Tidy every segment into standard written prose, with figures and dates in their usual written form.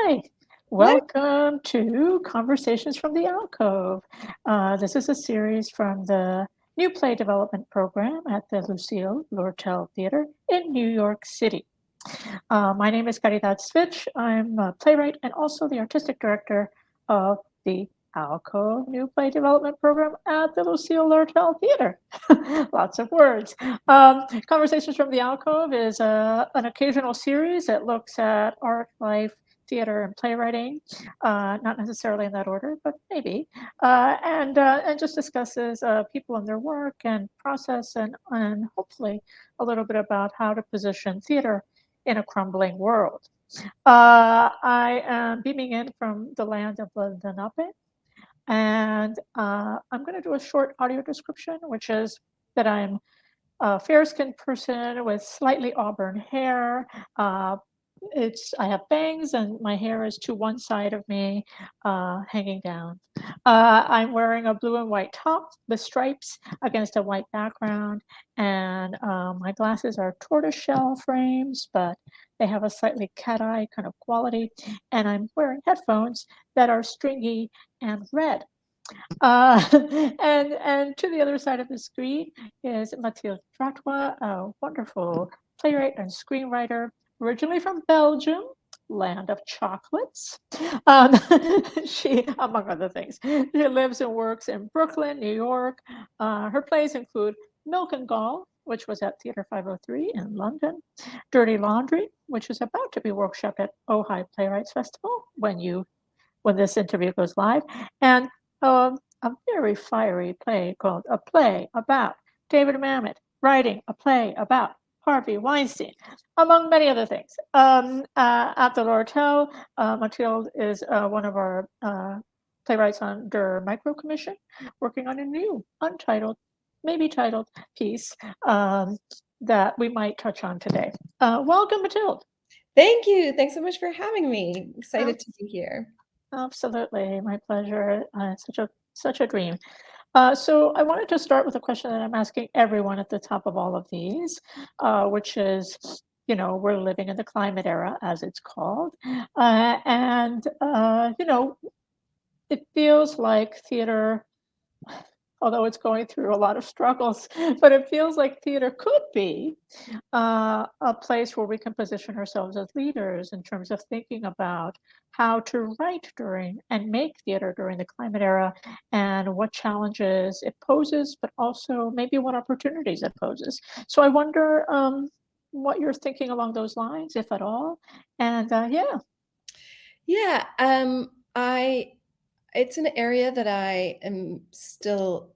Hi, welcome to Conversations from the Alcove. This is a series from the New Play Development Program at the Lucille Lortel Theater in New York City. My name is Caridad Svich. I'm a playwright and also the artistic director of the Alcove New Play Development Program at the Lucille Lortel Theater. Lots of words. Conversations from the Alcove is an occasional series that looks at art, life, theater, and playwriting, not necessarily in that order, but maybe, and just discusses people and their work and process and hopefully a little bit about how to position theater in a crumbling world. I am beaming in from the land of the Lenape, and I'm going to do a short audio description, which is that I'm a fair-skinned person with slightly auburn hair. I have bangs and my hair is to one side of me, hanging down. I'm wearing a blue and white top with stripes against a white background, and my glasses are tortoiseshell frames, but they have a slightly cat-eye kind of quality, and I'm wearing headphones that are stringy and red. And to the other side of the screen is Mathilde Dratwa, a wonderful playwright and screenwriter, originally from Belgium, land of chocolates. Um, she, among other things, she lives and works in Brooklyn, New York. Her plays include Milk and Gall, which was at Theatre 503 in London, Dirty Laundry, which is about to be workshopped at Ojai Playwrights Festival when this interview goes live, and a very fiery play called A Play About David Mamet writing a play about Harvey Weinstein, among many other things. At the Lortel, Mathilde is one of our playwrights under micro commission, working on a new, untitled, maybe titled piece that we might touch on today. Welcome, Mathilde. Thank you. Thanks so much for having me. Excited to be here. Absolutely, my pleasure. Such a dream. So I wanted to start with a question that I'm asking everyone at the top of all of these, which is, we're living in the climate era, as it's called, and it feels like theater, although it's going through a lot of struggles, but it feels like theater could be a place where we can position ourselves as leaders in terms of thinking about how to write during and make theater during the climate era and what challenges it poses, but also maybe what opportunities it poses. So I wonder what you're thinking along those lines, if at all. And Yeah, it's an area that I am still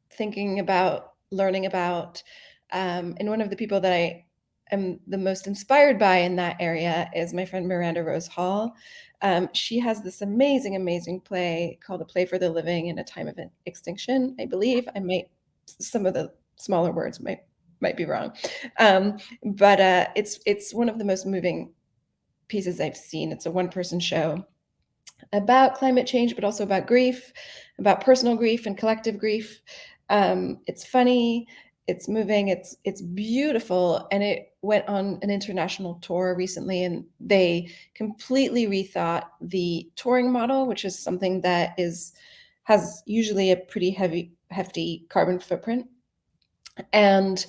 thinking about, learning about. And one of the people that I am the most inspired by in that area is my friend Miranda Rose Hall. She has this amazing play called A Play for the Living in a Time of Extinction, I believe. Some of the smaller words might be wrong. But it's one of the most moving pieces I've seen. It's a one-person show about climate change, but also about grief, about personal grief and collective grief. It's funny, it's moving, it's beautiful, and it went on an international tour recently, and they completely rethought the touring model, which is something that has usually a pretty hefty carbon footprint. And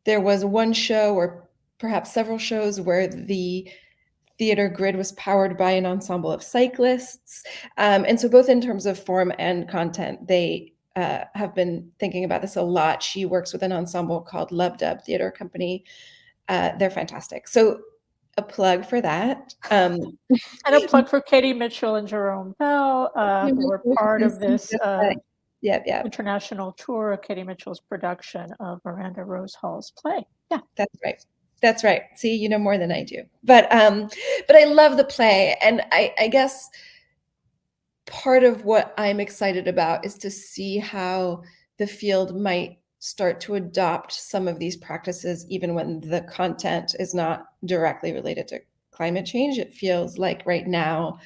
there was one show, or perhaps several shows, where the theater grid was powered by an ensemble of cyclists. And so both in terms of form and content, they have been thinking about this a lot. She works with an ensemble called Love Dub Theater Company. They're fantastic. So a plug for that. And a plug for Katie Mitchell and Jerome Bell, who were part of this international tour of Katie Mitchell's production of Miranda Rose Hall's play. Yeah, that's right. See, you know more than I do. But I love the play, and I guess part of what I'm excited about is to see how the field might start to adopt some of these practices, even when the content is not directly related to climate change. It feels like right now,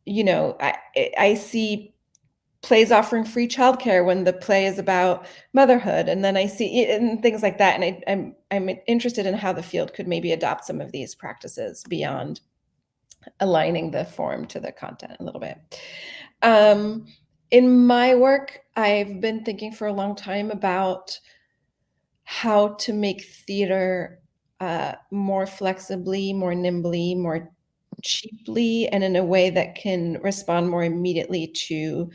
I see plays offering free childcare when the play is about motherhood, and then I see and things like that. And I'm interested in how the field could maybe adopt some of these practices beyond aligning the form to the content a little bit. In my work, I've been thinking for a long time about how to make theater more flexibly, more nimbly, more cheaply, and in a way that can respond more immediately to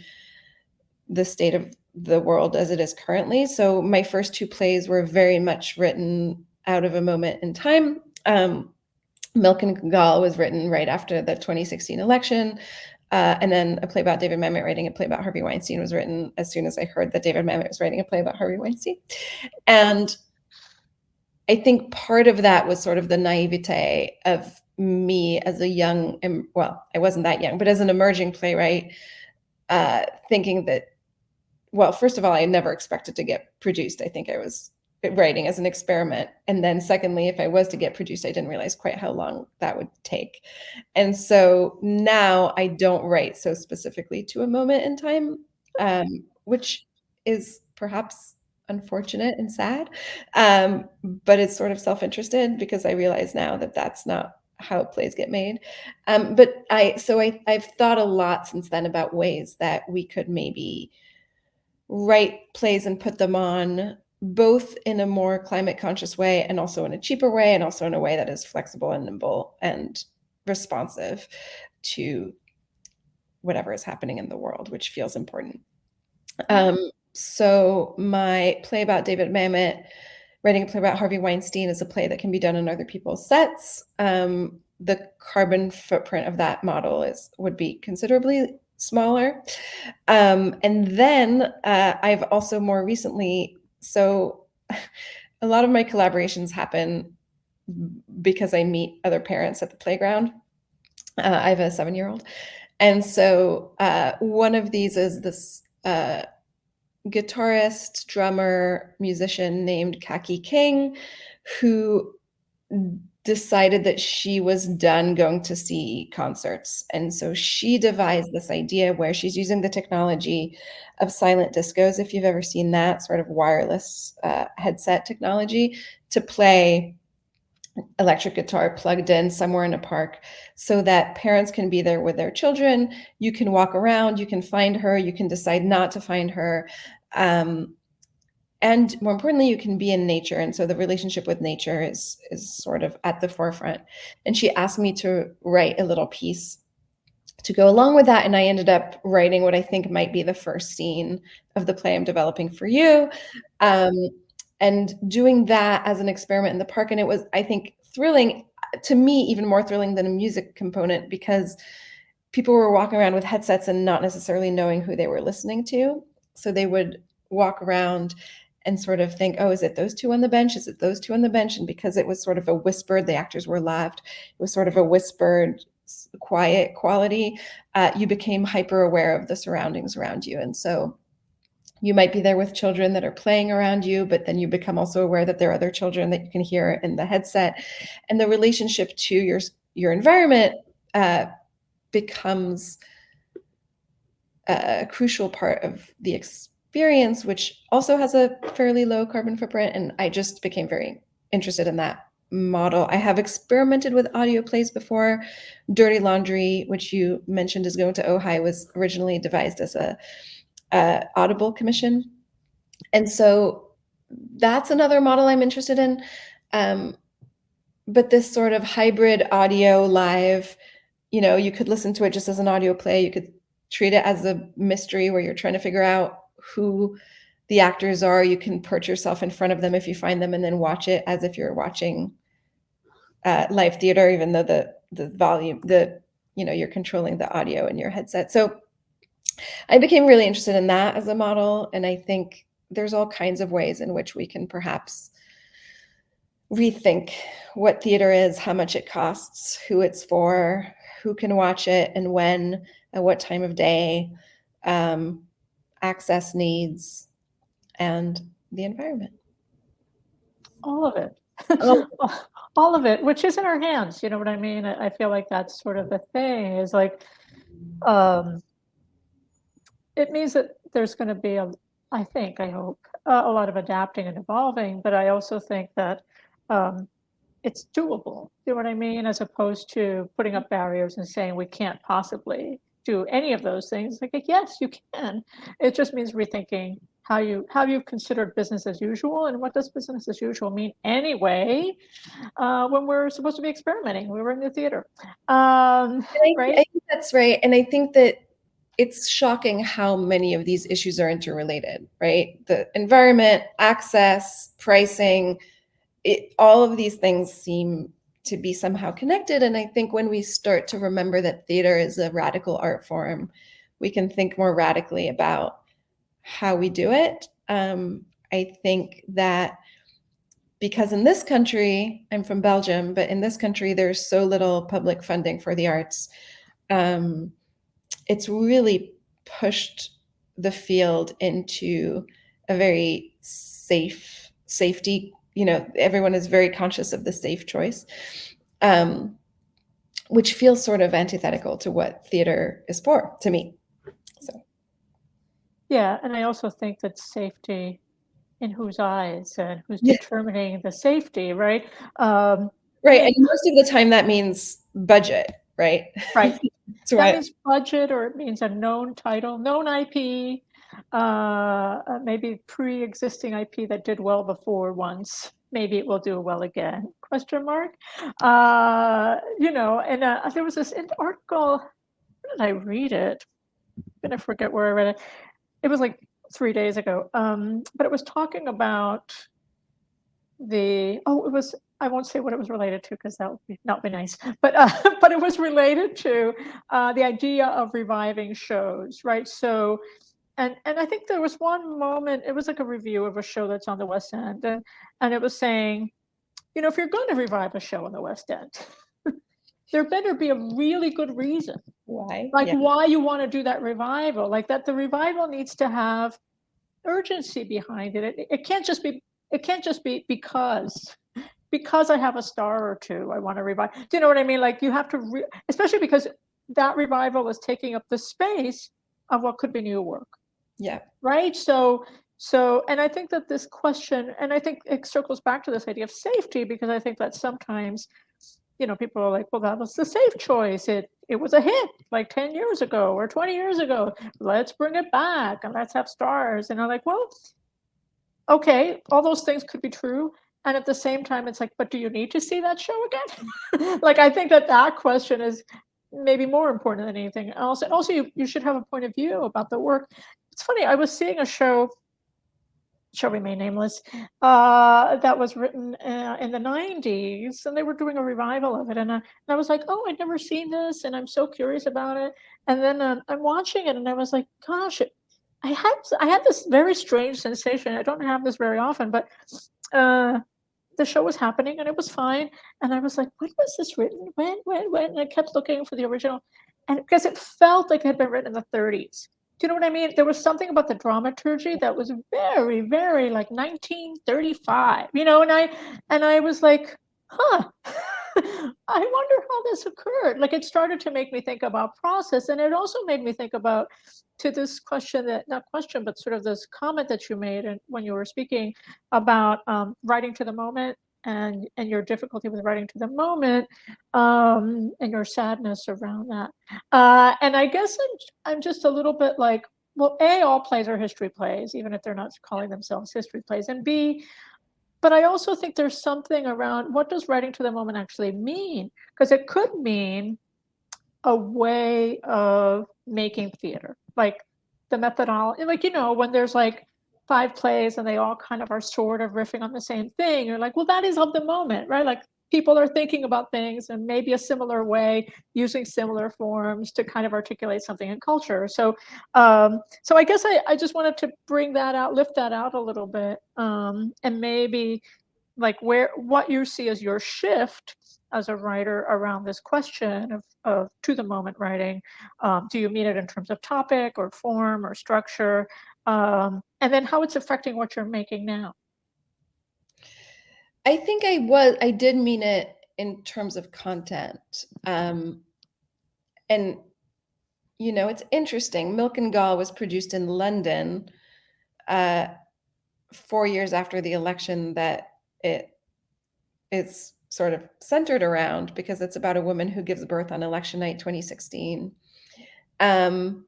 the state of the world as it is currently. So my first two plays were very much written out of a moment in time. Milk and Gall was written right after the 2016 election. And then a play about David Mamet writing a play about Harvey Weinstein was written as soon as I heard that David Mamet was writing a play about Harvey Weinstein. And I think part of that was sort of the naivete of me as a young, well, I wasn't that young, but as an emerging playwright, thinking that, well, first of all, I never expected to get produced. I think I was writing as an experiment. And then secondly, if I was to get produced, I didn't realize quite how long that would take. And so now I don't write so specifically to a moment in time, which is perhaps unfortunate and sad. But it's sort of self-interested because I realize now that that's not how plays get made. But I've thought a lot since then about ways that we could maybe write plays and put them on both in a more climate conscious way and also in a cheaper way and also in a way that is flexible and nimble and responsive to whatever is happening in the world, which feels important. So my play about David Mamet, writing a play about Harvey Weinstein, is a play that can be done in other people's sets. The carbon footprint of that model would be considerably smaller. And then I've also more recently, so a lot of my collaborations happen because I meet other parents at the playground. I have a 7-year-old. And so one of these is this guitarist, drummer, musician named Kaki King, who decided that she was done going to see concerts. And so she devised this idea where she's using the technology of silent discos, if you've ever seen that sort of wireless headset technology, to play electric guitar plugged in somewhere in a park so that parents can be there with their children. You can walk around, you can find her, you can decide not to find her. And more importantly, you can be in nature. And so the relationship with nature is sort of at the forefront. And she asked me to write a little piece to go along with that. And I ended up writing what I think might be the first scene of the play I'm developing for you. And doing that as an experiment in the park. And it was, I think, thrilling, to me, even more thrilling than a music component, because people were walking around with headsets and not necessarily knowing who they were listening to. So they would walk around and sort of think, oh, is it those two on the bench? Is it those two on the bench? And because it was sort of a whispered, the actors were loud, it was sort of a whispered, quiet quality, you became hyper aware of the surroundings around you. And so you might be there with children that are playing around you, but then you become also aware that there are other children that you can hear in the headset. And the relationship to your environment becomes a crucial part of the experience, which also has a fairly low carbon footprint. And I just became very interested in that model. I have experimented with audio plays before. Dirty Laundry, which you mentioned is going to Ojai, was originally devised as a Audible commission. And so that's another model I'm interested in. But this sort of hybrid audio live, you could listen to it just as an audio play. You could treat it as a mystery where you're trying to figure out who the actors are. You can perch yourself in front of them if you find them and then watch it as if you're watching live theater, even though the volume, you're controlling the audio in your headset. So I became really interested in that as a model. And I think there's all kinds of ways in which we can perhaps rethink what theater is, how much it costs, who it's for, who can watch it, and when, at what time of day, access needs, and the environment. All of it. Oh. All of it, which is in our hands. You know what I mean? I feel like that's sort of the thing, is like, it means that there's going to be I hope, a lot of adapting and evolving. But I also think that it's doable. You know what I mean? As opposed to putting up barriers and saying we can't possibly do any of those things. Like, yes, you can. It just means rethinking how you've considered business as usual, and what does business as usual mean anyway, when we're supposed to be experimenting. We were in the theater, right? I think that's right. And I think that it's shocking how many of these issues are interrelated, right? The environment, access, pricing, all of these things seem to be somehow connected. And I think when we start to remember that theater is a radical art form, we can think more radically about how we do it. I think that because in this country, I'm from Belgium, but in this country, there's so little public funding for the arts. It's really pushed the field into a very safety, everyone is very conscious of the safe choice, which feels sort of antithetical to what theater is for, to me. So. Yeah, and I also think that safety, in whose eyes, and who's determining the safety, right? Right, and most of the time that means budget, right? Right. That means budget, or it means a known title, known IP, maybe pre-existing IP that did well before once. Maybe it will do well again, question mark. And there was this article, where did I read it? I'm gonna forget where I read it. It was like 3 days ago, but it was talking about I won't say what it was related to, because that would not be nice, but but it was related to the idea of reviving shows, right? So, and I think there was one moment, it was like a review of a show that's on the West End, and it was saying, if you're going to revive a show on the West End, there better be a really good reason why you want to do that revival, like that the revival needs to have urgency behind it. It can't just be because I have a star or two, I want to revive. Do you know what I mean? Like, you have to, especially because that revival is taking up the space of what could be new work. Yeah. Right. So, and I think that this question, and I think it circles back to this idea of safety, because I think that sometimes, people are like, well, that was the safe choice. It was a hit like 10 years ago or 20 years ago. Let's bring it back and let's have stars. And I'm like, well, okay, all those things could be true. And at the same time, it's like, but do you need to see that show again? Like, I think that question is maybe more important than anything else. And also, you should have a point of view about the work. It's funny, I was seeing a show, shall remain nameless, that was written in the 90s, and they were doing a revival of it. And I was like, oh, I'd never seen this, and I'm so curious about it. And then I'm watching it, and I was like, gosh, I had this very strange sensation. I don't have this very often, but the show was happening and it was fine. And I was like, when was this written? When? And I kept looking for the original. And because it felt like it had been written in the 30s. Do you know what I mean? There was something about the dramaturgy that was very, very like 1935, and I was like, huh, I wonder how this occurred. Like, it started to make me think about process. And it also made me think about, to this question, not question, but sort of this comment that you made when you were speaking about writing to the moment, and your difficulty with writing to the moment, and your sadness around that. And I guess I'm just a little bit like, well, A, all plays are history plays, even if they're not calling themselves history plays. And B, but I also think there's something around, what does writing to the moment actually mean? Because it could mean a way of making theater, like the methodology, like, when there's like 5 plays and they all kind of are sort of riffing on the same thing, you're like, well, that is of the moment, right? Like, people are thinking about things in maybe a similar way, using similar forms to kind of articulate something in culture. So I guess I just wanted to bring that out, lift that out a little bit, and maybe like what you see as your shift as a writer around this question of to the moment writing. Do you mean it in terms of topic or form or structure? And then how it's affecting what you're making now. I think I did mean it in terms of content. And, it's interesting. Milk and Gall was produced in London 4 years after the election that it is sort of centered around, because it's about a woman who gives birth on election night 2016. And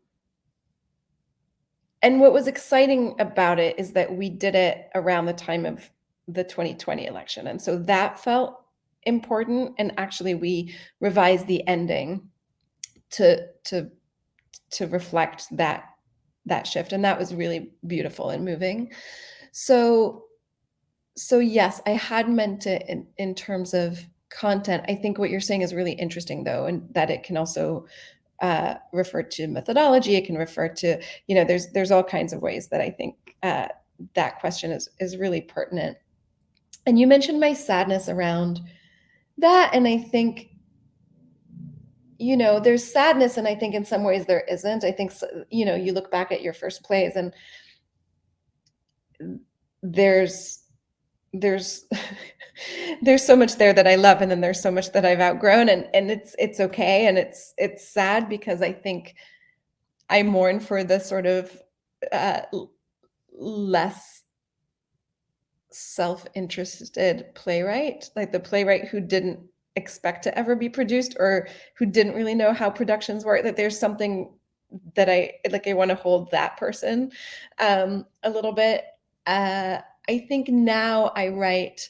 what was exciting about it is that we did it around the time of the 2020 election. And so that felt important. And actually we revised the ending to reflect that shift. And that was really beautiful and moving. So yes, I had meant it in terms of content. I think what you're saying is really interesting, though, and that it can also refer to methodology. It can refer to, there's all kinds of ways that I think that question is really pertinent. And you mentioned my sadness around that, and I think, there's sadness, and I think in some ways there isn't. I think, you look back at your first plays, and there's there's so much there that I love, and then there's so much that I've outgrown, and it's okay, and it's sad, because I think I mourn for the sort of less self-interested playwright, like the playwright who didn't expect to ever be produced, or who didn't really know how productions work. That there's something that I want to hold that person a little bit. I think now I write,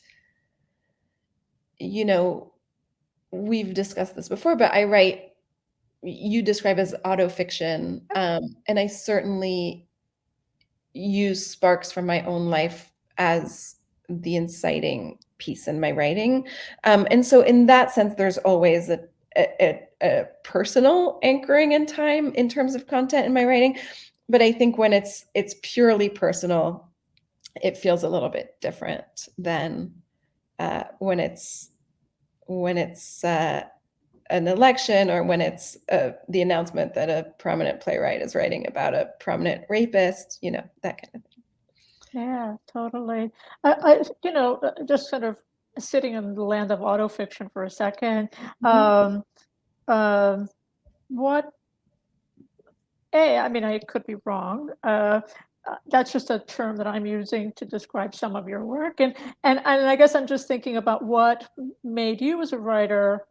we've discussed this before, but I write, you describe as autofiction. And I certainly use sparks from my own life as the inciting piece in my writing. And so in that sense, there's always a personal anchoring in time in terms of content in my writing. But I think when it's purely personal, it feels a little bit different than when it's an election, or when it's the announcement that a prominent playwright is writing about a prominent rapist, that kind of thing. Yeah, totally. I just sort of sitting in the land of autofiction for a second. Mhm. What I mean, I could be wrong. That's just a term that I'm using to describe some of your work, and I guess I'm just thinking about what made you as a writer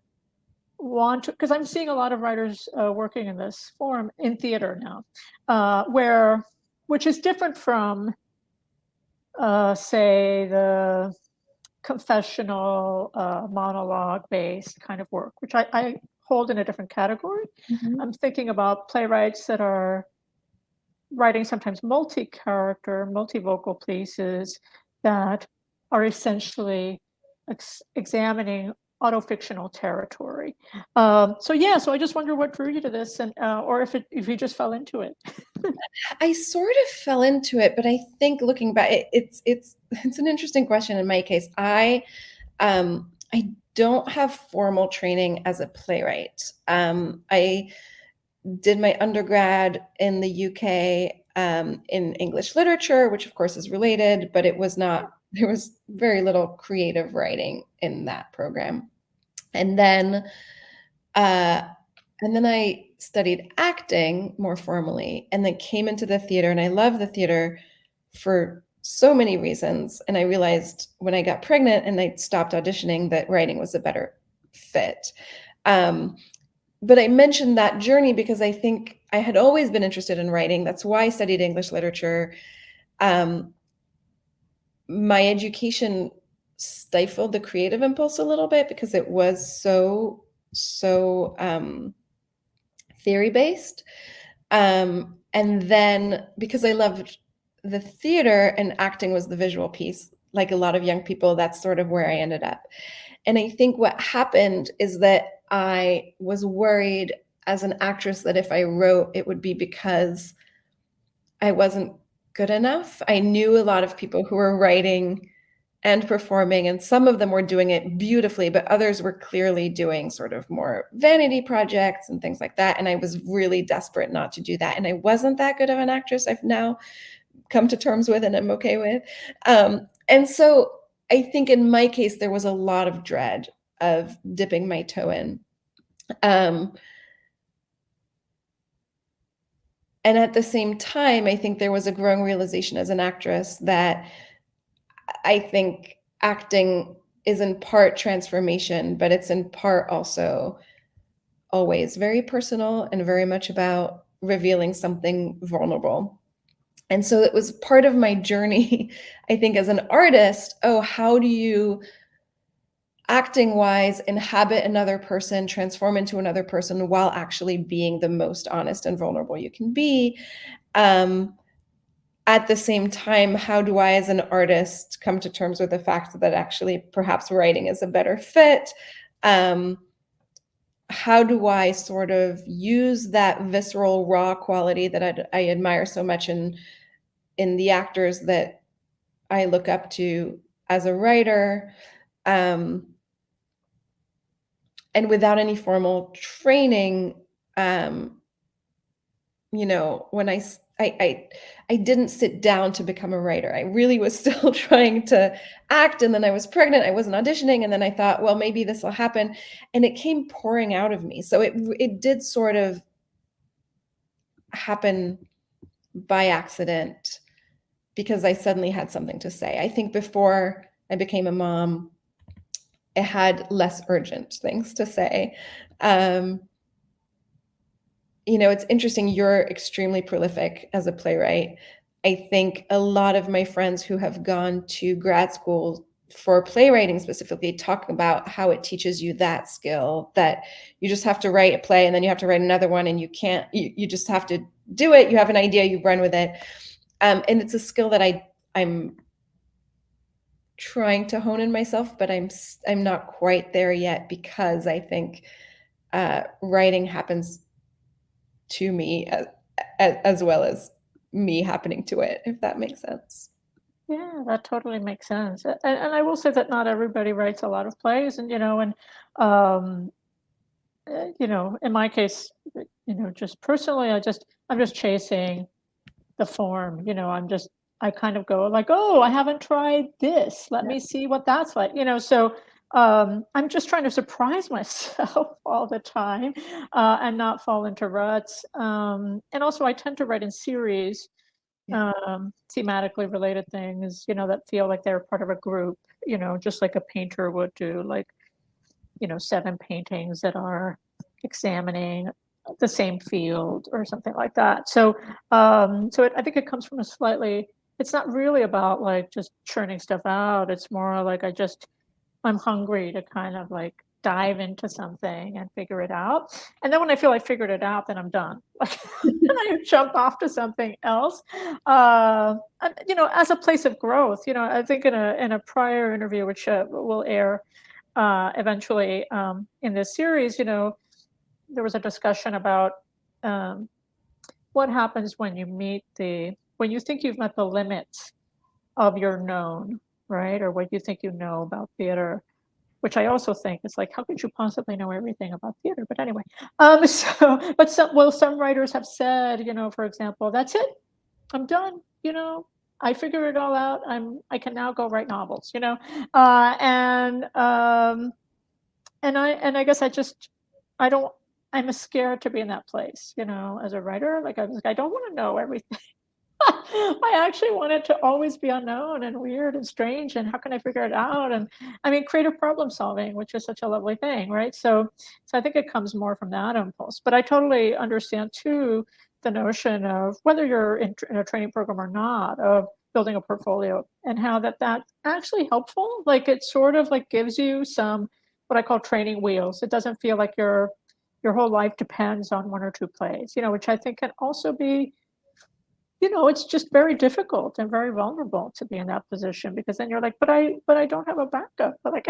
want to, because I'm seeing a lot of writers working in this form in theater now, which is different from, say, the confessional monologue-based kind of work, which I hold in a different category. Mhm. I'm thinking about playwrights that are writing sometimes multi-character, multivocal pieces that are essentially examining autofictional territory. So I just wonder what drew you to this, and or if you just fell into it. I sort of fell into it, but I think looking back, it's an interesting question. In my case, I don't have formal training as a playwright. I did my undergrad in the UK in English literature, which of course is related, but it was not. There was very little creative writing in that program, and then I studied acting more formally, and then came into the theater, and I love the theater for so many reasons. And I realized when I got pregnant and I stopped auditioning that writing was a better fit. But I mentioned that journey because I think I had always been interested in writing. That's why I studied English literature. My education stifled the creative impulse a little bit because it was so theory-based. And then because I loved the theater and acting was the visual piece, like a lot of young people, that's sort of where I ended up. And I think what happened is that I was worried as an actress that if I wrote, it would be because I wasn't good enough. I knew a lot of people who were writing and performing, and some of them were doing it beautifully, but others were clearly doing sort of more vanity projects and things like that. And I was really desperate not to do that. And I wasn't that good of an actress, I've now come to terms with and I'm okay with. And so I think in my case, there was a lot of dread of dipping my toe in. And at the same time, I think there was a growing realization as an actress that I think acting is in part transformation, but it's in part also always very personal and very much about revealing something vulnerable. And so it was part of my journey, I think, as an artist. Oh, how do you, acting wise, inhabit another person, transform into another person while actually being the most honest and vulnerable you can be? At the same time, how do I, as an artist, come to terms with the fact that actually perhaps writing is a better fit? How do I sort of use that visceral, raw quality that I admire so much in the actors that I look up to as a writer, and without any formal training, when I didn't sit down to become a writer. I really was still trying to act, and then I was pregnant. I wasn't auditioning, and then I thought, well, maybe this will happen, and it came pouring out of me. So it did sort of happen by accident because I suddenly had something to say. I think before I became a mom, I had less urgent things to say. It's interesting. You're extremely prolific as a playwright. I think a lot of my friends who have gone to grad school for playwriting specifically talk about how it teaches you that skill, that you just have to write a play and then you have to write another one, and you just have to do it. You have an idea, you run with it. And it's a skill that I'm trying to hone in myself, but I'm not quite there yet, because I think writing happens to me as well as me happening to it, if that makes sense. Yeah, that totally makes sense. And I will say that not everybody writes a lot of plays, and um, in my case, just personally, I'm just chasing the form. I kind of go like, oh, I haven't tried this. Let Yeah. me see what that's like. So I'm just trying to surprise myself all the time, and not fall into ruts. And also, I tend to write in series, Yeah. thematically related things, that feel like they're part of a group, just like a painter would do, like, 7 paintings that are examining the same field or something like that. So I think it comes from it's not really about like just churning stuff out. It's more like I'm hungry to kind of like dive into something and figure it out. And then when I feel I figured it out, then I'm done. Like, and I jump off to something else. As a place of growth, I think in a prior interview, which will air eventually in this series, there was a discussion about um, what happens when when you think you've met the limits of your known, right? Or what you think you know about theater, which I also think is like, how could you possibly know everything about theater? But anyway, but some writers have said, for example, that's it, I'm done, I figured it all out. I can now go write novels, and I guess I don't, I'm scared to be in that place, as a writer. Like, I was like, I don't want to know everything. I actually want it to always be unknown and weird and strange. And how can I figure it out? And I mean, creative problem solving, which is such a lovely thing, right? So I think it comes more from that impulse. But I totally understand too the notion of whether you're in a training program or not, of building a portfolio, and how that's actually helpful. Like, it sort of like gives you some what I call training wheels. It doesn't feel like your whole life depends on 1 or 2 plays, which I think can also be, it's just very difficult and very vulnerable to be in that position, because then you're like, but I don't have a backup. But like,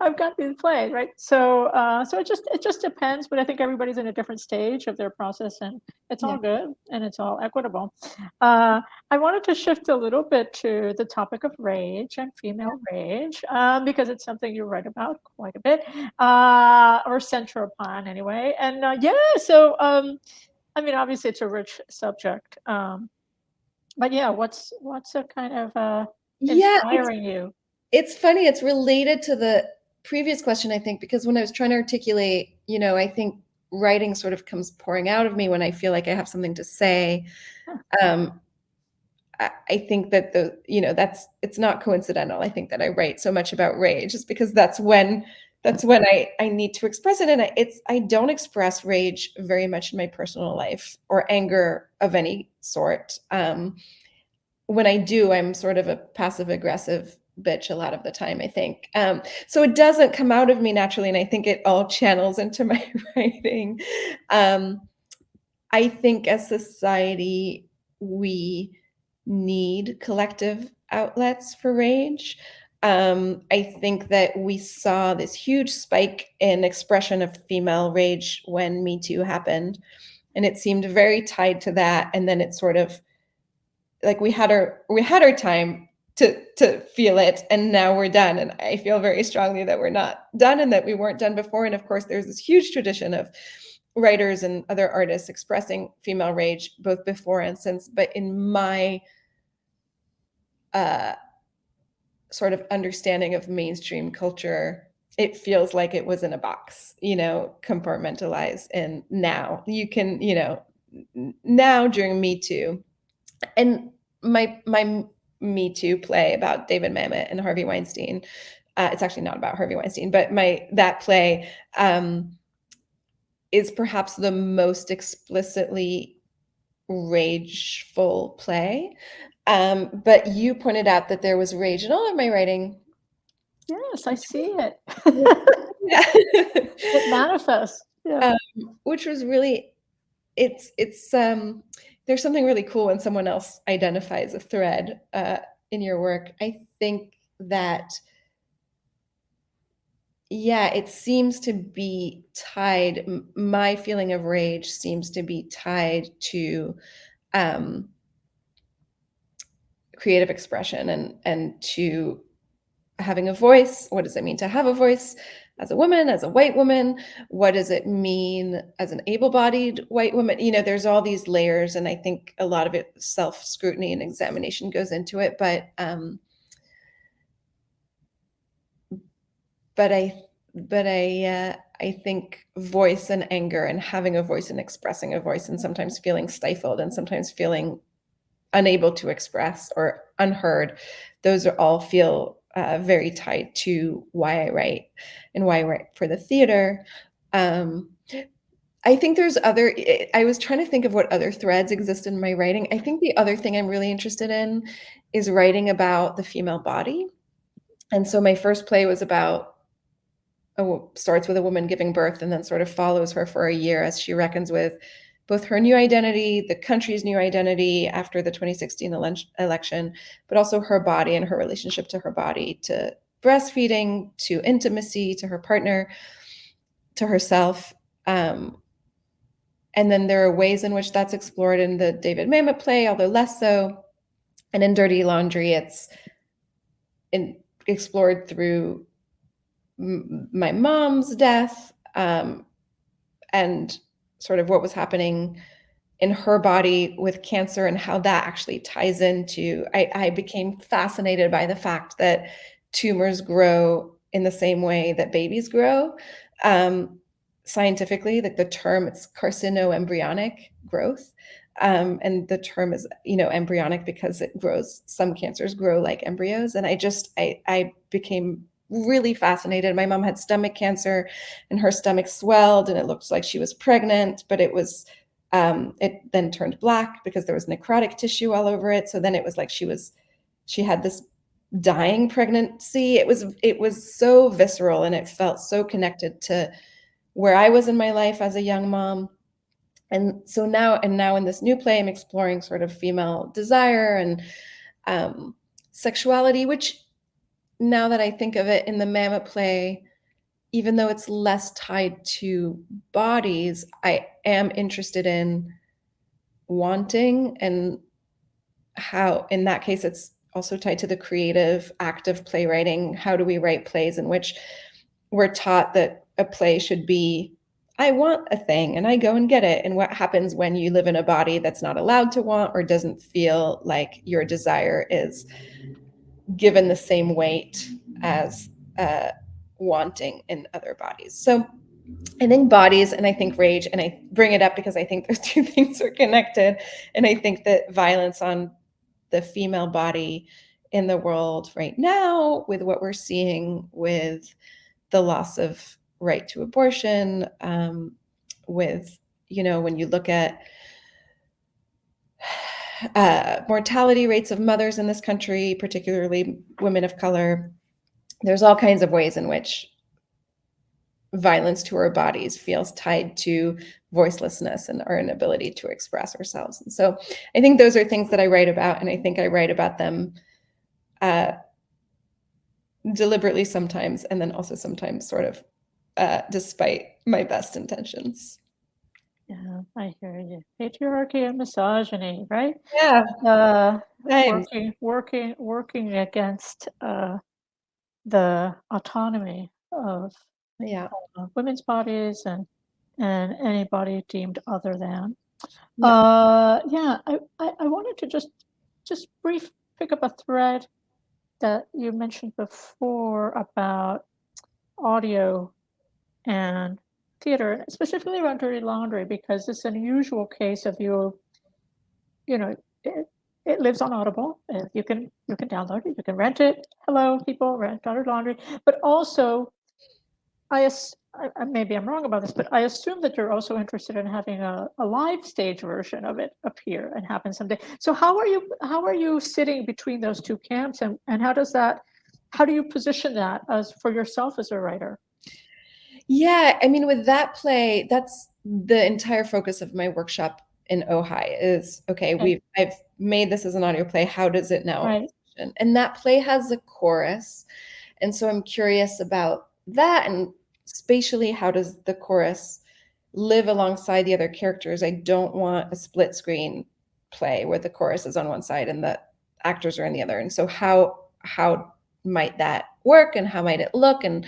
I've got these plays, right? So it just depends. But I think everybody's in a different stage of their process, and it's all Yeah. good and it's all equitable. I wanted to shift a little bit to the topic of rage and female rage, because it's something you write about quite a bit, or center upon anyway. And yeah, so I mean, obviously it's a rich subject. But yeah, what's a kind of Yeah, inspiring you? it's funny. It's related to the previous question, I think, because when I was trying to articulate, I think writing sort of comes pouring out of me when I feel like I have something to say. Huh. Um, I think that it's not coincidental. I think that I write so much about rage just because that's when I need to express it. And I don't express rage very much in my personal life or anger of any sort. When I do, I'm sort of a passive aggressive bitch a lot of the time, I think. So it doesn't come out of me naturally, and I think it all channels into my writing. Um, I think as society, we need collective outlets for rage. I think that we saw this huge spike in expression of female rage when Me Too happened, and it seemed very tied to that. And then it sort of like we had our time to feel it, and now we're done. And I feel very strongly that we're not done and that we weren't done before. And of course, there's this huge tradition of writers and other artists expressing female rage both before and since. But in my uh, sort of understanding of mainstream culture, it feels like it was in a box, compartmentalized. And now you can, now during Me Too, and my Me Too play about David Mamet and Harvey Weinstein. It's actually not about Harvey Weinstein, but that play is perhaps the most explicitly rageful play. But you pointed out that there was rage in all of my writing. Yes, I see it. Yeah. It manifests. Yeah. Which was really, it's there's something really cool when someone else identifies a thread in your work. I think that, yeah, it seems to be tied. My feeling of rage seems to be tied to um, creative expression and to having a voice. What does it mean to have a voice as a woman, as a white woman? What does it mean as an able-bodied white woman? There's all these layers, and I think a lot of it, self-scrutiny and examination goes into it. But I think voice and anger and having a voice and expressing a voice and sometimes feeling stifled and sometimes feeling unable to express or unheard, those are all feel very tied to why I write and why I write for the theater. I think I was trying to think of what other threads exist in my writing. I think the other thing I'm really interested in is writing about the female body. And so my first play was about starts with a woman giving birth and then sort of follows her for a year as she reckons with both her new identity, the country's new identity after the 2016 election, but also her body and her relationship to her body, to breastfeeding, to intimacy, to her partner, to herself. And then there are ways in which that's explored in the David Mamet play, although less so. And in Dirty Laundry, it's explored through my mom's death and sort of what was happening in her body with cancer and how that actually ties into, I became fascinated by the fact that tumors grow in the same way that babies grow. Scientifically, like the term, it's carcinoembryonic growth. And the term is, embryonic because some cancers grow like embryos. And I became really fascinated. My mom had stomach cancer and her stomach swelled and it looked like she was pregnant, but it then turned black because there was necrotic tissue all over it. So then it was like she had this dying pregnancy. It was so visceral and it felt so connected to where I was in my life as a young mom. And so now in this new play, I'm exploring sort of female desire and sexuality, which, now that I think of it, in the Mamet play, even though it's less tied to bodies, I am interested in wanting, and how, in that case, it's also tied to the creative act of playwriting. How do we write plays in which we're taught that a play should be, I want a thing and I go and get it. And what happens when you live in a body that's not allowed to want or doesn't feel like your desire is given the same weight as wanting in other bodies. So I think bodies and I think rage, and I bring it up because I think those two things are connected. And I think that violence on the female body in the world right now, with what we're seeing with the loss of right to abortion, with, when you look at mortality rates of mothers in this country, particularly women of color, there's all kinds of ways in which violence to our bodies feels tied to voicelessness and our inability to express ourselves. And so I think those are things that I write about, and I think I write about them deliberately sometimes, and then also sometimes sort of despite my best intentions. Yeah, I hear you. Patriarchy and misogyny, right? Yeah, times. Working against the autonomy of Yeah. women's bodies and anybody deemed other than. Yeah. Yeah, I wanted to just pick up a thread that you mentioned before about audio and theater, specifically around Dirty Laundry, because it's an unusual case of it lives on Audible. You can download it, you can rent it. Hello, people, rent Dirty Laundry. But also, maybe I'm wrong about this, but I assume that you're also interested in having a live stage version of it appear and happen someday. So how are you sitting between those two camps, and how do you position that as for yourself as a writer? Yeah, I mean, with that play, that's the entire focus of my workshop in Ojai is, okay, Okay, I've made this as an audio play. How does it now right. function? And that play has a chorus. And so I'm curious about that, and spatially, how does the chorus live alongside the other characters? I don't want a split screen play where the chorus is on one side and the actors are on the other. And so how might that work, and how might it look, and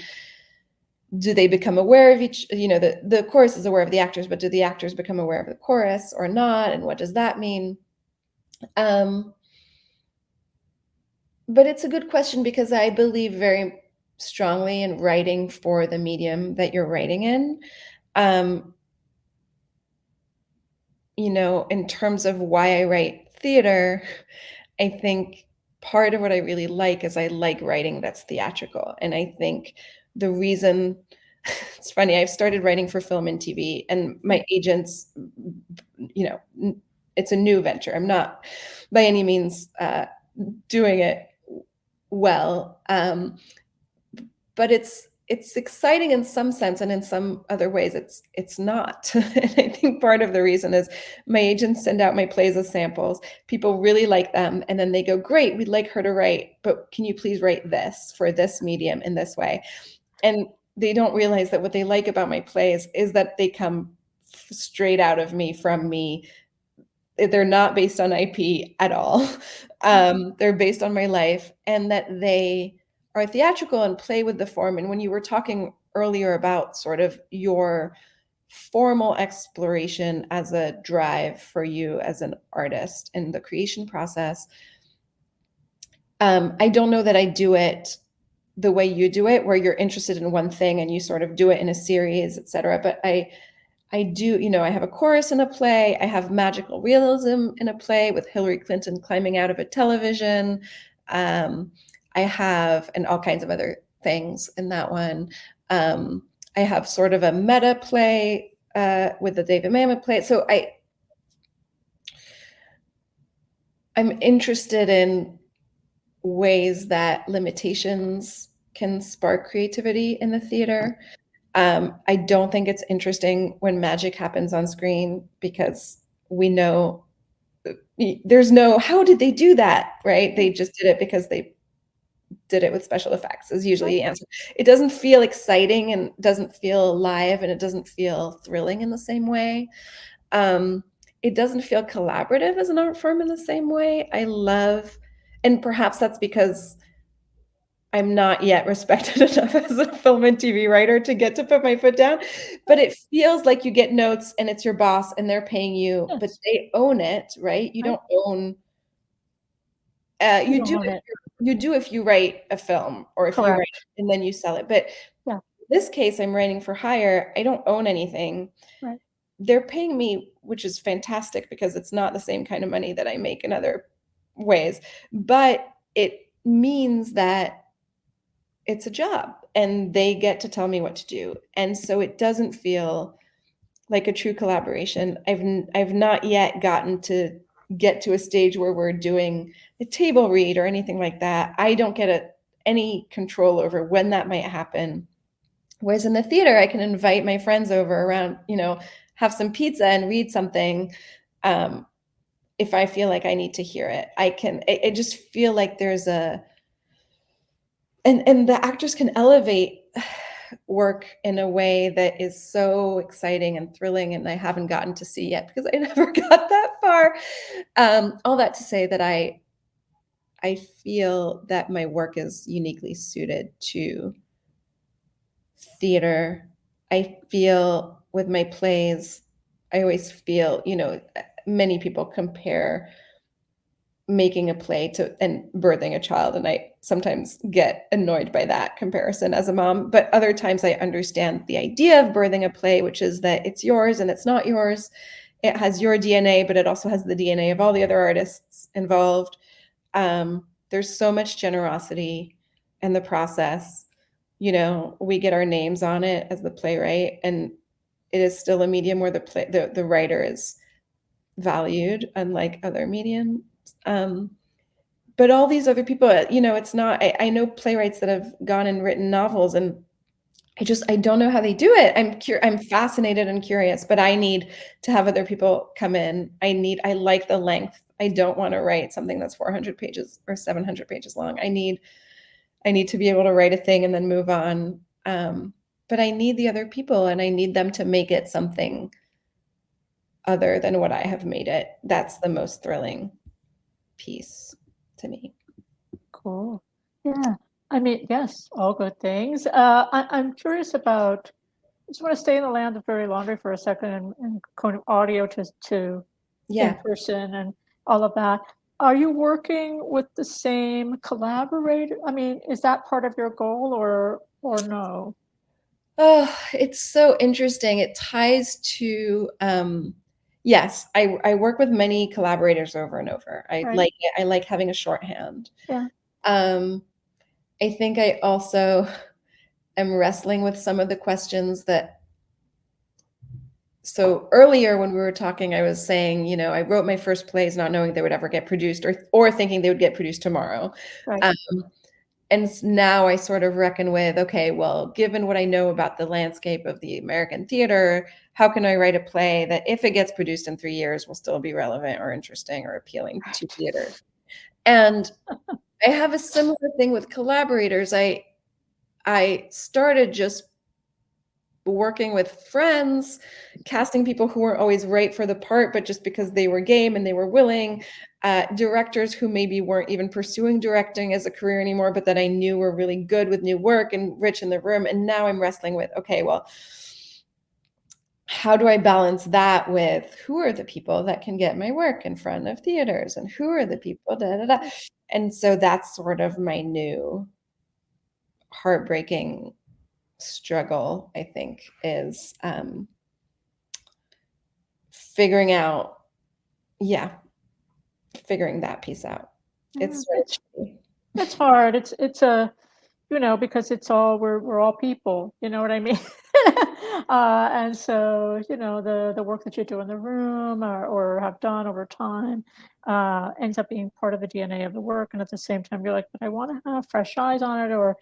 do they become aware of each, the chorus is aware of the actors, but do the actors become aware of the chorus or not? And what does that mean? But it's a good question, because I believe very strongly in writing for the medium that you're writing in. In terms of why I write theater, I think part of what I really like is I like writing that's theatrical. And I think the reason it's funny, I've started writing for film and TV, and my agents, it's a new venture. I'm not by any means doing it well. But it's exciting in some sense, and in some other ways it's not. And I think part of the reason is my agents send out my plays as samples. People really like them, and then they go, "Great, we'd like her to write, but can you please write this for this medium in this way?" And they don't realize that what they like about my plays is that they come straight out of me, from me. They're not based on IP at all. They're based on my life, and that they are theatrical and play with the form. And when you were talking earlier about sort of your formal exploration as a drive for you as an artist in the creation process, I don't know that I do it the way you do it, where you're interested in one thing and you sort of do it in a series, et cetera. But I do, I have a chorus in a play. I have magical realism in a play with Hillary Clinton climbing out of a television. I have, and all kinds of other things in that one. I have sort of a meta play with the David Mamet play. So I'm interested in ways that limitations can spark creativity in the theater. I don't think it's interesting when magic happens on screen, because we know there's no, how did they do that, right? They just did it because they did it with special effects, is usually the answer. It doesn't feel exciting, and doesn't feel alive, and it doesn't feel thrilling in the same way. It doesn't feel collaborative as an art form in the same way. And perhaps that's because I'm not yet respected enough as a film and TV writer to get to put my foot down, but it feels like you get notes and it's your boss and they're paying you, but Yes, they own it, right? You right. don't own, You you don't do own it. you do if you write a film, or if you write Correct. and then you sell it. But Yeah, in this case, I'm writing for hire. I don't own anything. right. They're paying me, which is fantastic, because it's not the same kind of money that I make in other ways, but it means that it's a job and they get to tell me what to do. And so it doesn't feel like a true collaboration. I've not yet gotten to get to a stage where we're doing a table read or anything like that. I don't get any control over when that might happen. Whereas in the theater, I can invite my friends over around, have some pizza and read something. If I feel like I need to hear it, I just feel like there's and the actors can elevate work in a way that is so exciting and thrilling, and I haven't gotten to see yet because I never got that far. All that to say that I feel that my work is uniquely suited to theater. I feel with my plays, I always feel, many people compare making a play to and birthing a child, and I sometimes get annoyed by that comparison as a mom, but other times I understand the idea of birthing a play, which is that it's yours and it's not yours. It has your DNA, but it also has the DNA of all the other artists involved. There's so much generosity in the process. We get our names on it as the playwright, and it is still a medium where the writer is valued, unlike other mediums. But all these other people, it's not. I know playwrights that have gone and written novels, and I don't know how they do it. I'm fascinated and curious, but I need to have other people come in. I like the length. I don't want to write something that's 400 pages or 700 pages long. I need to be able to write a thing and then move on. But I need the other people, and I need them to make it something other than what I have made it. That's the most thrilling piece to me. Cool. Yeah. I mean, yes, all good things. I'm curious about, I just want to stay in the land of fairy laundry for a second and kind of audio to in person and all of that. Are you working with the same collaborator? I mean, is that part of your goal or no? Oh, it's so interesting. It ties to yes, I work with many collaborators over and over. I Right. like it. I like having a shorthand. Yeah. I think I also am wrestling with some of the questions so earlier when we were talking, I was saying, I wrote my first plays not knowing they would ever get produced or thinking they would get produced tomorrow. Right. And now I sort of reckon with, okay, well, given what I know about the landscape of the American theater, how can I write a play that if it gets produced in 3 years will still be relevant or interesting or appealing to theaters? And I have a similar thing with collaborators. I started just working with friends, casting people who weren't always right for the part, but just because they were game and they were willing, directors who maybe weren't even pursuing directing as a career anymore, but that I knew were really good with new work and rich in the room. And now I'm wrestling with, okay, well, how do I balance that with who are the people that can get my work in front of theaters and who are the people, da, da, da. And so that's sort of my new heartbreaking struggle, I think, is figuring that piece out. It's hard. It's a, because we're all people, you know what I mean? And so, the work that you do in the room or have done over time ends up being part of the DNA of the work. And at the same time, you're like, but I want to have fresh eyes on it or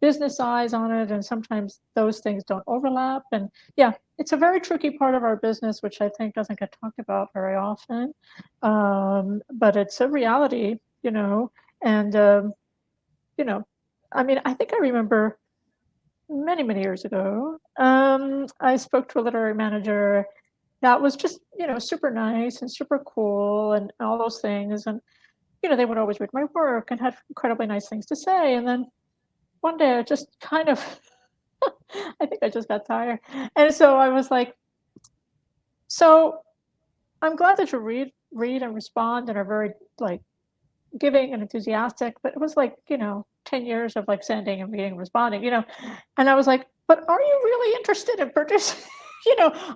business eyes on it. And sometimes those things don't overlap. And yeah, it's a very tricky part of our business, which I think doesn't get talked about very often. But it's a reality, and, I mean, I think I remember many, many years ago, I spoke to a literary manager that was just, super nice and super cool and all those things. And, they would always read my work and had incredibly nice things to say. And then one day I just kind of, I think I just got tired. And so I was like, so I'm glad that you read and respond and are very like giving and enthusiastic, but it was like, 10 years of like sending and reading and responding, and I was like, but are you really interested in producing?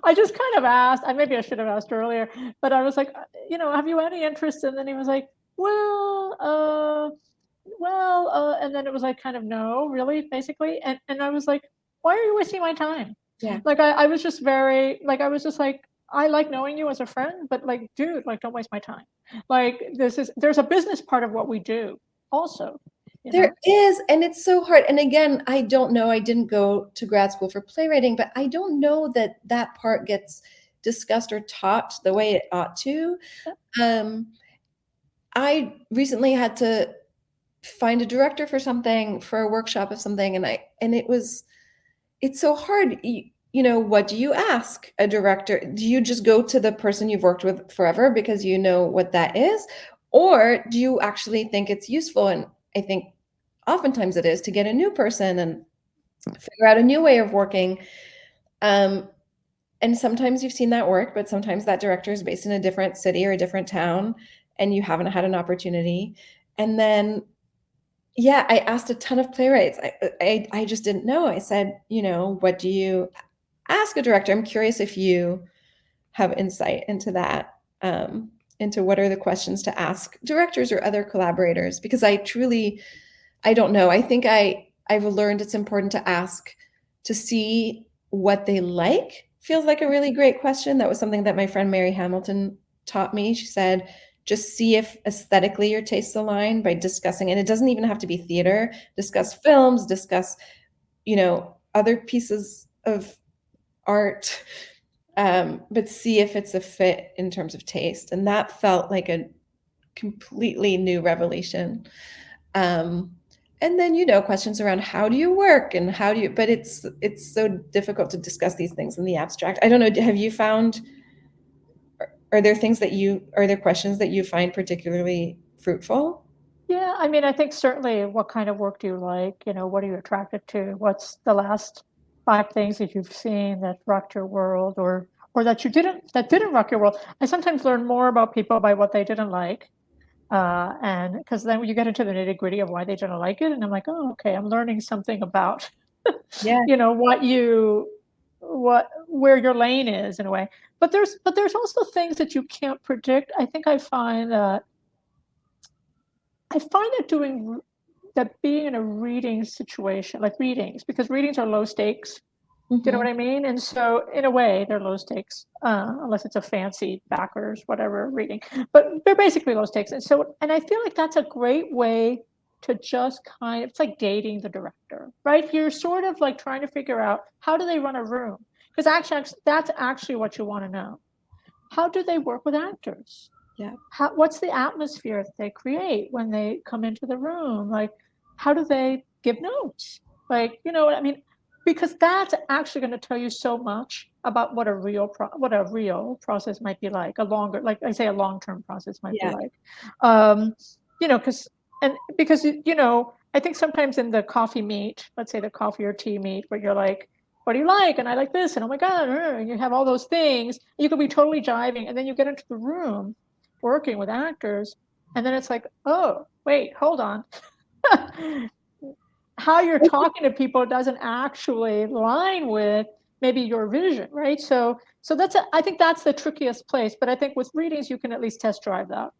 I just kind of asked, maybe I should have asked earlier, but I was like, have you any interest? And then he was like, well, and then it was like, kind of, no, really, basically. And I was like, why are you wasting my time? Yeah. Like, I was just very, like, I was just like, I like knowing you as a friend, but like, dude, like, don't waste my time. Like, there's a business part of what we do also, you There know? is, and it's so hard. And again, I don't know. I didn't go to grad school for playwriting, but I don't know that that part gets discussed or taught the way it ought to. Um, I recently had to find a director for something, for a workshop of something, and it's so hard. You know, what do you ask a director? Do you just go to the person you've worked with forever because you know what that is? Or do you actually think it's useful? And I think oftentimes it is to get a new person and figure out a new way of working. Um, and sometimes you've seen that work, but sometimes that director is based in a different city or a different town, and you haven't had an opportunity. And then, yeah, I asked a ton of playwrights. I just didn't know. I said, you know, what do you ask a director? I'm curious if you have insight into that, into what are the questions to ask directors or other collaborators, because I don't know. I think I've learned it's important to ask to see what they like. Feels like a really great question. That was something that my friend Mary Hamilton taught me. She said, just see if aesthetically your tastes align by discussing, and it doesn't even have to be theater. Discuss films, discuss, you know, other pieces of art, but see if it's a fit in terms of taste. And that felt like a completely new revelation. Um, and then, you know, questions around how do you work and how do you, but it's so difficult to discuss these things in the abstract. I don't know, have you found, are there things that are there questions that you find particularly fruitful? Yeah, I mean, I think certainly, what kind of work do you like? You know, what are you attracted to? What's the last 5 things that you've seen that rocked your world, or that didn't rock your world? I sometimes learn more about people by what they didn't like, and because then you get into the nitty gritty of why they didn't like it, and I'm like, oh, okay, I'm learning something about, Yeah. where your lane is in a way. But there's also things that you can't predict. I find that being in a reading situation, like readings, because readings are low stakes. Do you know what Mhm. I mean? And so, in a way, they're low stakes, unless it's a fancy backers, whatever reading. But they're basically low stakes. And I feel like that's a great way to just it's like dating the director, right? You're sort of like trying to figure out, how do they run a room? Because actually, that's actually what you want to know. How do they work with actors? Yeah. What's the atmosphere that they create when they come into the room? Like, how do they give notes? Like, you know what I mean? Because that's actually going to tell you so much about what a real process might be like, like I say, a long-term process might be Yeah. like. Because I think sometimes in the coffee meet, let's say the coffee or tea meet, where you're like, what do you like? And I like this, and oh my God, and you have all those things. You could be totally jiving, and then you get into the room working with actors, and then it's like, oh, wait, hold on. How you're talking to people doesn't actually line with maybe your vision, right? So I think that's the trickiest place. But I think with readings, you can at least test drive that.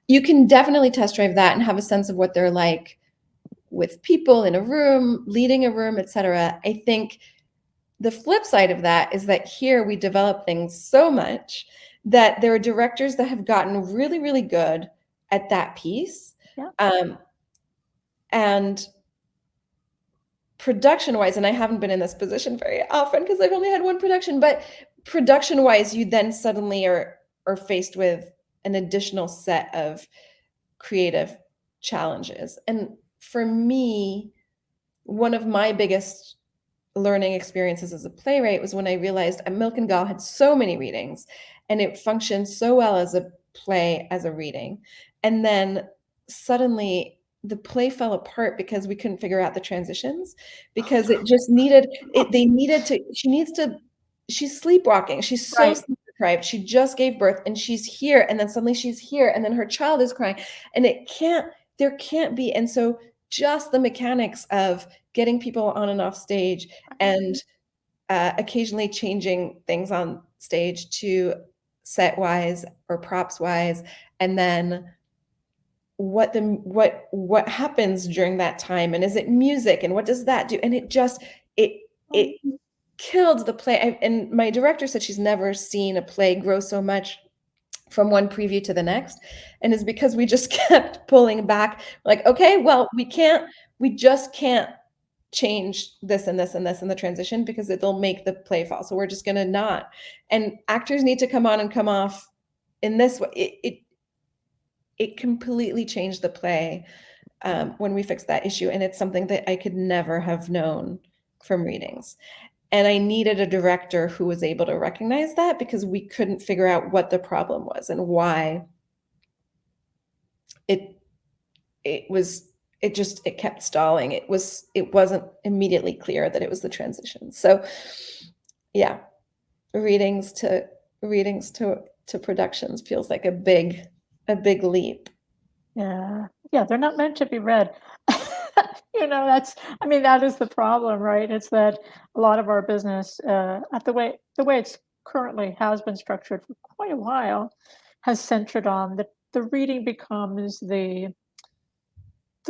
You can definitely test drive that and have a sense of what they're like with people in a room, leading a room, etc. I think the flip side of that is that here we develop things so much that there are directors that have gotten really, really good at that piece. Yeah. And production wise, and I haven't been in this position very often because I've only had one production, but production wise, you then suddenly are faced with an additional set of creative challenges. And for me, one of my biggest learning experiences as a playwright was when I realized Milk and Gall had so many readings and it functioned so well as a play, as a reading. And then suddenly the play fell apart because we couldn't figure out the transitions, because it just needed it. They needed to, she's sleepwalking. She's so Right. sleep deprived. She just gave birth and she's here. And then suddenly she's here. And then her child is crying. And there can't be. And so just the mechanics of getting people on and off stage and occasionally changing things on stage to set wise or props wise, and then what happens during that time, and is it music, and what does that do? And it killed the play. And my director said she's never seen a play grow so much from one preview to the next, and it's because we just kept pulling back, like, okay, well, we just can't change this and this and this in the transition because it'll make the play fall. So we're just gonna not. And actors need to come on and come off in this way. It completely changed the play when we fixed that issue, and it's something that I could never have known from readings. And I needed a director who was able to recognize that, because we couldn't figure out what the problem was and why it kept stalling. It wasn't immediately clear that it was the transition. So yeah, readings to productions feels like a big leap. Yeah, they're not meant to be read. That is the problem, right? It's that a lot of our business, at the way it's currently has been structured for quite a while, has centered on the reading becomes the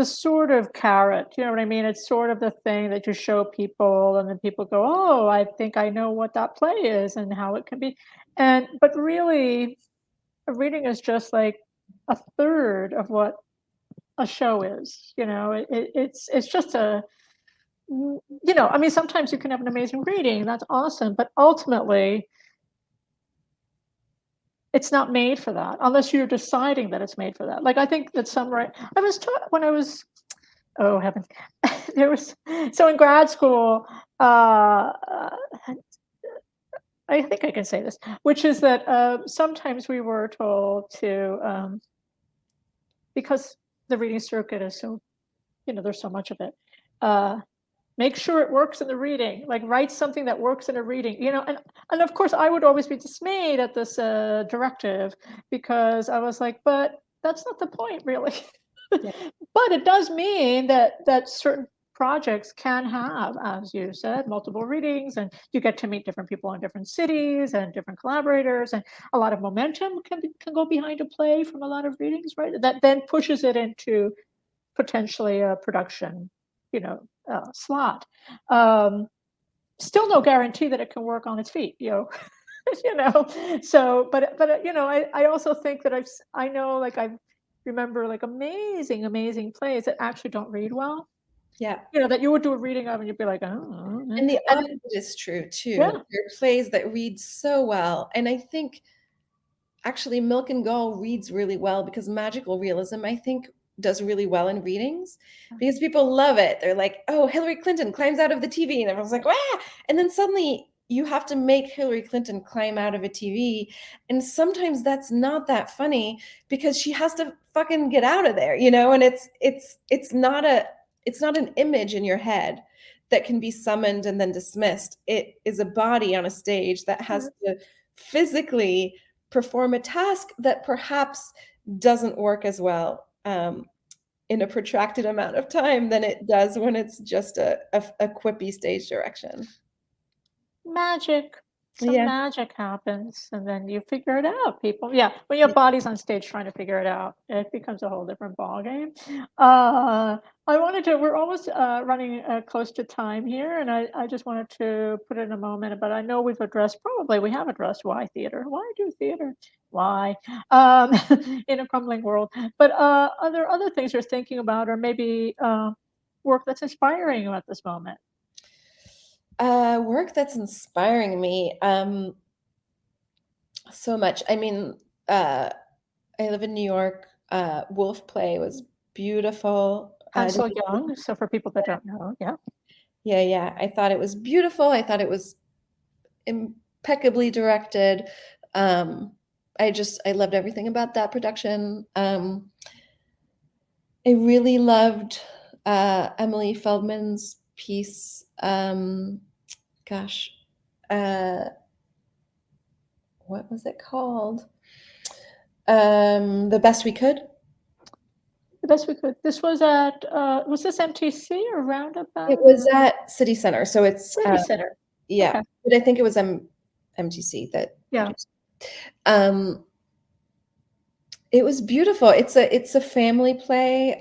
sort of carrot, you know what I mean? It's sort of the thing that you show people, and then people go, "Oh, I think I know what that play is and how it can be." But really, a reading is just like a third of what a show is. It's just sometimes you can have an amazing reading, that's awesome, but ultimately it's not made for that unless you're deciding that it's made for that. Like, I think that I was taught when I was, oh heavens, there was, so in grad school, I think I can say this, which is that sometimes we were told to, because the reading circuit is so, there's so much of it, make sure it works in the reading, like write something that works in a reading, and of course I would always be dismayed at this directive, because I was like, but that's not the point, really. Yeah. But it does mean that certain projects can have, as you said, multiple readings, and you get to meet different people in different cities and different collaborators, and a lot of momentum can go behind a play from a lot of readings, right? That then pushes it into potentially a production, slot. Still no guarantee that it can work on its feet, So, but I also think that I know, like, I remember like amazing plays that actually don't read well. Yeah. That you would do a reading of and you'd be like, oh, And the opposite is true too. yeah. There are plays that read so well. And I think actually Milk and Go reads really well, because magical realism, I think, does really well in readings, because people love it. They're like, oh, Hillary Clinton climbs out of the TV, and everyone's like, wow. And then suddenly you have to make Hillary Clinton climb out of a TV. And sometimes that's not that funny, because she has to fucking get out of there, and it's not an image in your head that can be summoned and then dismissed. It is a body on a stage that has to physically perform a task that perhaps doesn't work as well in a protracted amount of time than it does when it's just a quippy stage direction. Magic. Some Yeah. magic happens, and then you figure it out, people. Yeah, when your body's on stage trying to figure it out, it becomes a whole different ballgame. We're almost running close to time here, and I just wanted to put in a moment, but I know we have addressed why theater. Why do theater? Why? In a crumbling world. But are there other things you're thinking about, or maybe work that's inspiring you at this moment? Work that's inspiring me so much. I mean, I live in New York. Wolf Play was beautiful. Hansel Young. So for people that don't know, yeah. Yeah. I thought it was beautiful. I thought it was impeccably directed. I loved everything about that production. I really loved Emily Feldman's piece. What was it called? The Best We Could. The Best We Could. This was at, was this MTC or Roundabout? It was at City Center, so it's City Center. yeah, Okay. but I think it was MTC that. Yeah. It was beautiful. It's a family play.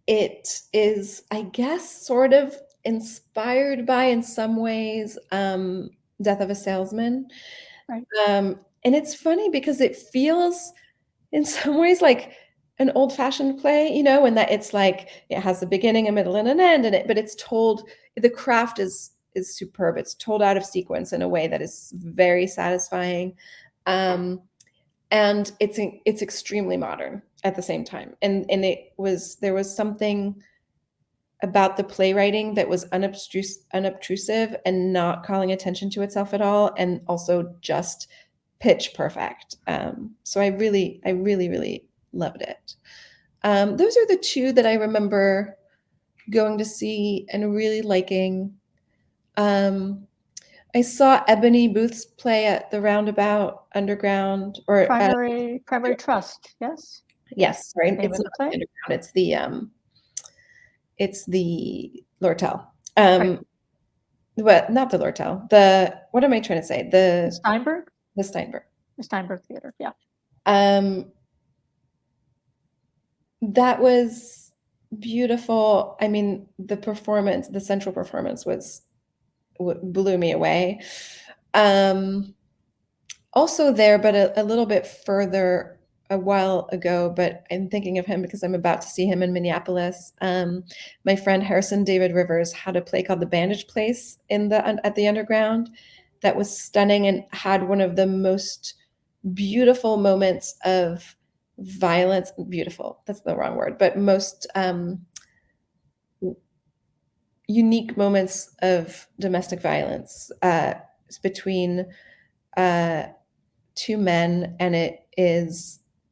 It is, I guess, sort of inspired by, in some ways, Death of a Salesman. Right. And it's funny because it feels in some ways like an old-fashioned play, you know, and that it's like it has a beginning, a middle, and an end, but it's told, the craft is superb. It's told out of sequence in a way that is very satisfying. Um, and it's extremely modern at the same time. And there was something about the playwriting that was unobtrusive and not calling attention to itself at all, and also just pitch perfect. So I really, really loved it. Those are the two that I remember going to see and really liking. I saw Ebony Booth's play at the Roundabout Underground, or Primary Trust, yes? yes, sorry, Name it's of not the play? the Underground, it's the Lortel. Right. But not the Lortel. What am I trying to say? The Steinberg? The Steinberg. The Steinberg Theater, yeah. That was beautiful. I mean, the central performance blew me away. Also there, but a little bit further a while ago, but I'm thinking of him because I'm about to see him in Minneapolis. My friend Harrison David Rivers had a play called The Bandage Place at the Underground that was stunning and had one of the most beautiful moments of violence. Beautiful, that's the wrong word, but most unique moments of domestic violence between two men, and it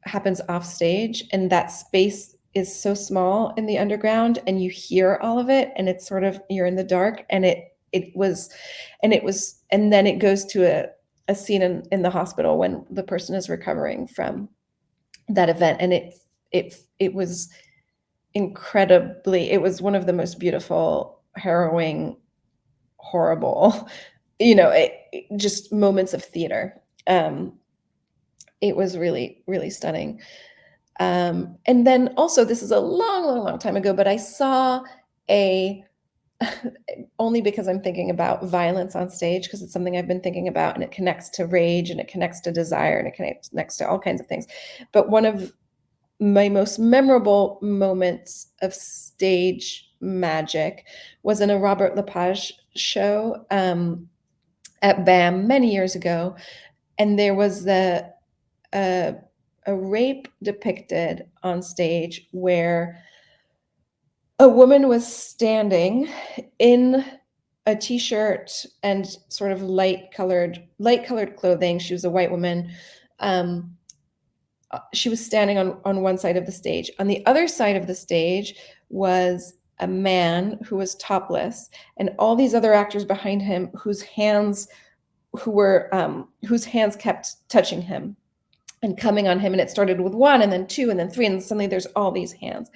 happens off stage, and that space is so small in the Underground, and you hear all of it, and it's sort of, you're in the dark, and then it goes to a scene in the hospital when the person is recovering from that event, and it was incredibly, it was one of the most beautiful, harrowing, horrible, just moments of theater. It was really, really stunning. And then also, this is a long time ago, but I saw only because I'm thinking about violence on stage, because it's something I've been thinking about, and it connects to rage, and it connects to desire, and it connects to all kinds of things. But one of my most memorable moments of stage magic was in a Robert Lepage show at BAM many years ago, and there was a rape depicted on stage where a woman was standing in a t-shirt and sort of light colored clothing. She was a white woman. She was standing on one side of the stage. On the other side of the stage was a man who was topless, and all these other actors behind him whose hands kept touching him and coming on him. And it started with one, and then two, and then three, and suddenly there's all these hands.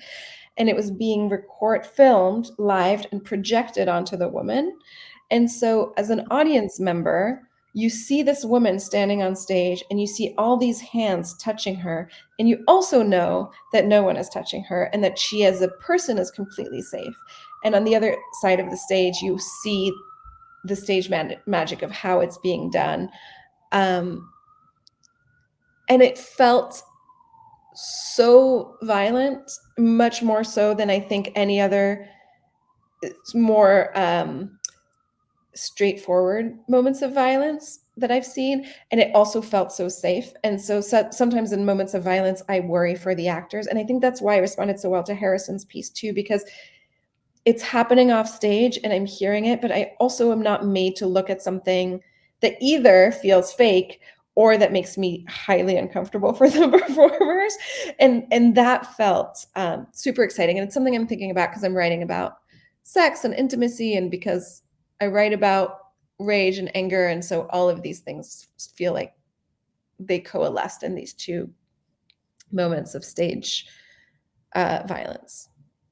And it was being filmed, live, and projected onto the woman. And so as an audience member, you see this woman standing on stage, and you see all these hands touching her. And you also know that no one is touching her, and that she as a person is completely safe. And on the other side of the stage, you see the stage magic of how it's being done. And it felt so violent, much more so than I think any other more straightforward moments of violence that I've seen. And it also felt so safe. And so sometimes in moments of violence, I worry for the actors. And I think that's why I responded so well to Harrison's piece too, because it's happening off stage and I'm hearing it, but I also am not made to look at something that either feels fake or that makes me highly uncomfortable for the performers. And that felt super exciting. And it's something I'm thinking about because I'm writing about sex and intimacy, and because I write about rage and anger. And so all of these things feel like they coalesced in these two moments of stage violence.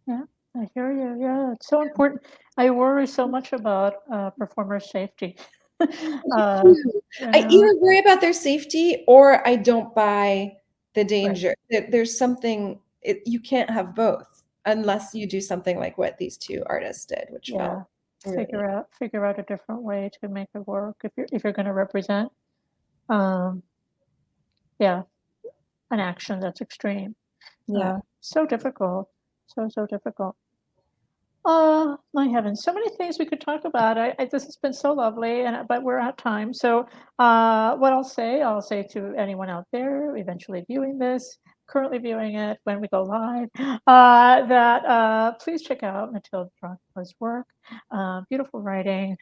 Yeah, I hear you. Yeah, it's so important. I worry so much about performer safety. uh, I yeah, either worry about their safety or I don't buy the right. danger. There's something you can't have both unless you do something like what these 2 artists did, which felt Yeah. really Figure out a different way to make it work if you're going to represent, um, yeah, an action that's extreme. yeah. So difficult. So difficult. My heavens, so many things we could talk about. This has been so lovely, and but we're out of time. So, what I'll say to anyone out there eventually viewing this, currently viewing it when we go live, that please check out Mathilde Dratwa's work. Beautiful writing.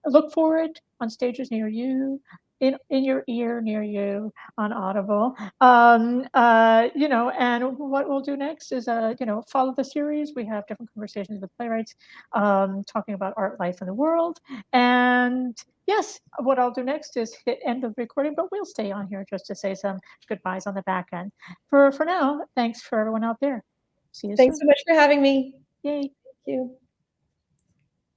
Look for it on stages near you, in your ear near you, on Audible. And what we'll do next is, follow the series. We have different conversations with playwrights, talking about art, life, and the world. And yes, what I'll do next is hit end of recording, but we'll stay on here just to say some goodbyes on the back end. For now, thanks for everyone out there. See you Thanks soon. so much for having me. Yay. Thank you.